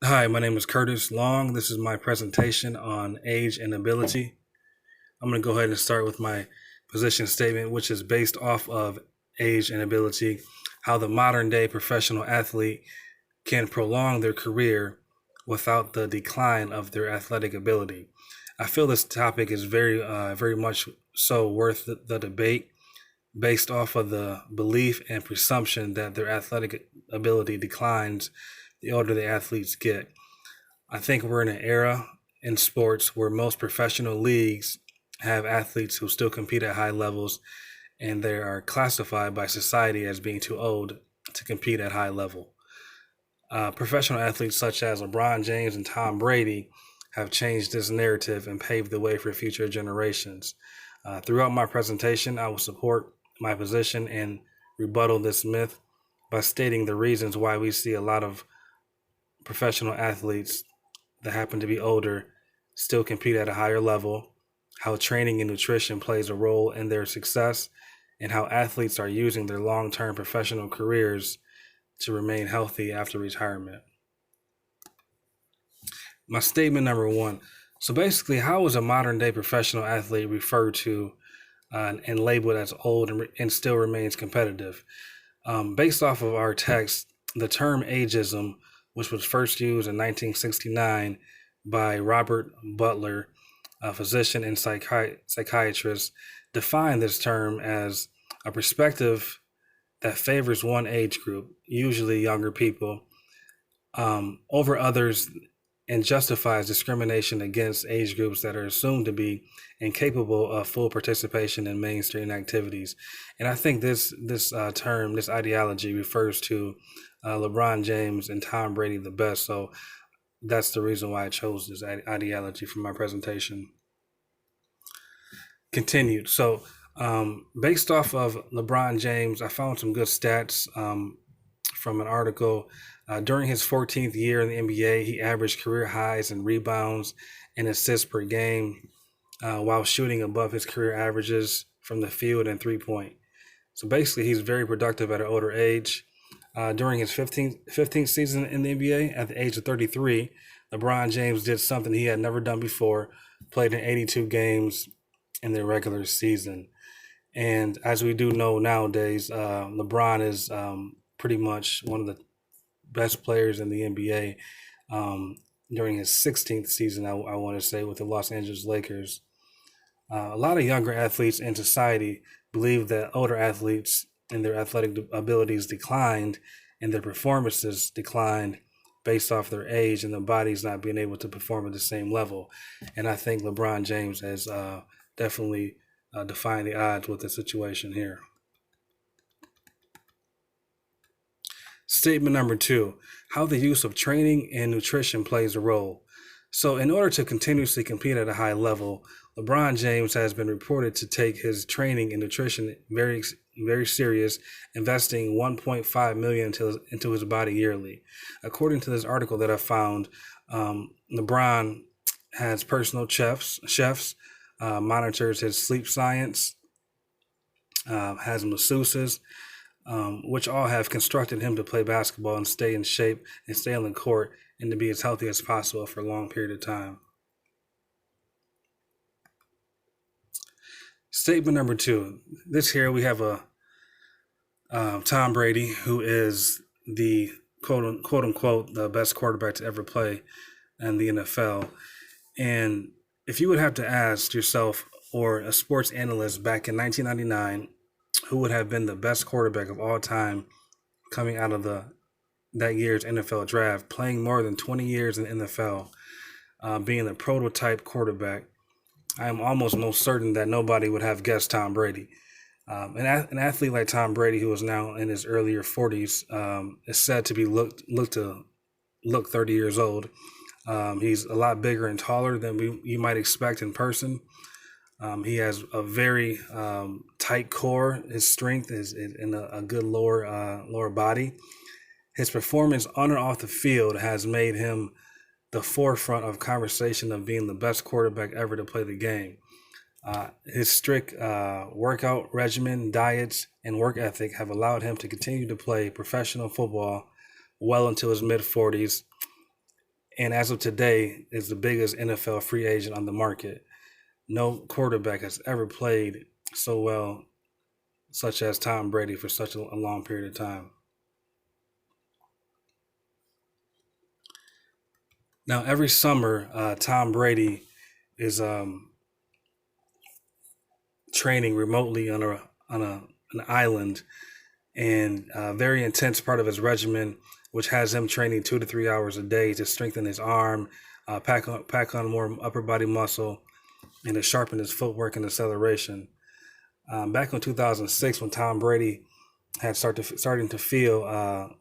Hi, my name is Curtis Long. This is my presentation on age and ability. I'm going to go ahead and start with my position statement, which is based off of age and ability, how the modern day professional athlete can prolong their career without the decline of their athletic ability. I feel this topic is very much so worth the debate based off of the belief and presumption that their athletic ability declines the older the athletes get. I think we're in an era in sports where most professional leagues have athletes who still compete at high levels and they are classified by society as being too old to compete at high level. Professional athletes such as LeBron James and Tom Brady have changed this narrative and paved the way for future generations. Throughout my presentation, I will support my position and rebuttal this myth by stating the reasons why we see a lot of professional athletes that happen to be older still compete at a higher level, how training and nutrition plays a role in their success, and how athletes are using their long term professional careers to remain healthy after retirement. My statement number one. So basically, how is a modern day professional athlete referred to and labeled as old and still remains competitive? Based off of our text, the term ageism, which was first used in 1969 by Robert Butler, a physician and psychiatrist, defined this term as a perspective that favors one age group, usually younger people, over others and justifies discrimination against age groups that are assumed to be incapable of full participation in mainstream activities. And I think this term, this ideology, refers to LeBron James and Tom Brady the best. So that's the reason why I chose this ideology for my presentation. Continued. So based off of LeBron James, I found some good stats from an article. During his 14th year in the NBA, he averaged career highs in rebounds and assists per game while shooting above his career averages from the field and 3 point. So basically, he's very productive at an older age. During his 15th season in the NBA, at the age of 33, LeBron James did something he had never done before, played in 82 games in the regular season. And as we do know nowadays, LeBron is pretty much one of the best players in the NBA during his 16th season, I want to say, with the Los Angeles Lakers. A lot of younger athletes in society believe that older athletes and their athletic abilities declined and their performances declined based off their age and their bodies not being able to perform at the same level. And I think LeBron James has definitely defined the odds with the situation here. Statement number two, how the use of training and nutrition plays a role. So, in order to continuously compete at a high level, LeBron James has been reported to take his training and nutrition very serious, investing 1.5 million into his body yearly. According to this article that I found, LeBron has personal chefs, monitors his sleep science, has masseuses, which all have constructed him to play basketball and stay in shape and stay on the court and to be as healthy as possible for a long period of time. Statement number two. This here we have a Tom Brady, who is the quote unquote the best quarterback to ever play in the NFL. And if you would have to ask yourself or a sports analyst back in 1999 who would have been the best quarterback of all time coming out of the that year's NFL draft, playing more than 20 years in the NFL, being the prototype quarterback, I am almost most certain that nobody would have guessed Tom Brady. An athlete like Tom Brady, who is now in his earlier 40s, is said to be look 30 years old. He's a lot bigger and taller than you might expect in person. He has a very tight core. His strength is in a good lower body. His performance on and off the field has made him the forefront of conversation of being the best quarterback ever to play the game. His strict workout regimen, diets, and work ethic have allowed him to continue to play professional football well into his mid 40s. and as of today is the biggest NFL free agent on the market. No quarterback has ever played so well, such as Tom Brady, for such a long period of time. Now, every summer, Tom Brady is training remotely on an island, and a very intense part of his regimen, which has him training 2 to 3 hours a day to strengthen his arm, pack on more upper body muscle, and to sharpen his footwork and acceleration. Back in 2006, when Tom Brady had starting to feel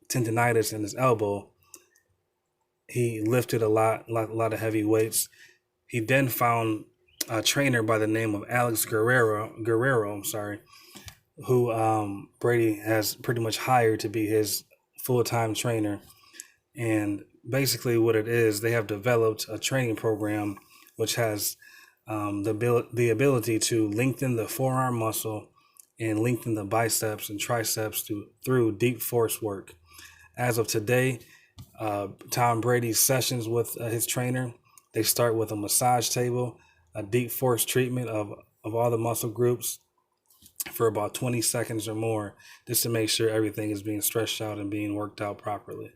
tendonitis in his elbow, he lifted a lot of heavy weights. He then found a trainer by the name of Alex Guerrero, who Brady has pretty much hired to be his full-time trainer. And basically what it is, they have developed a training program which has the ability to lengthen the forearm muscle and lengthen the biceps and triceps through deep force work. As of today, Tom Brady's sessions with his trainer, they start with a massage table, a deep force treatment of all the muscle groups for about 20 seconds or more, just to make sure everything is being stretched out and being worked out properly.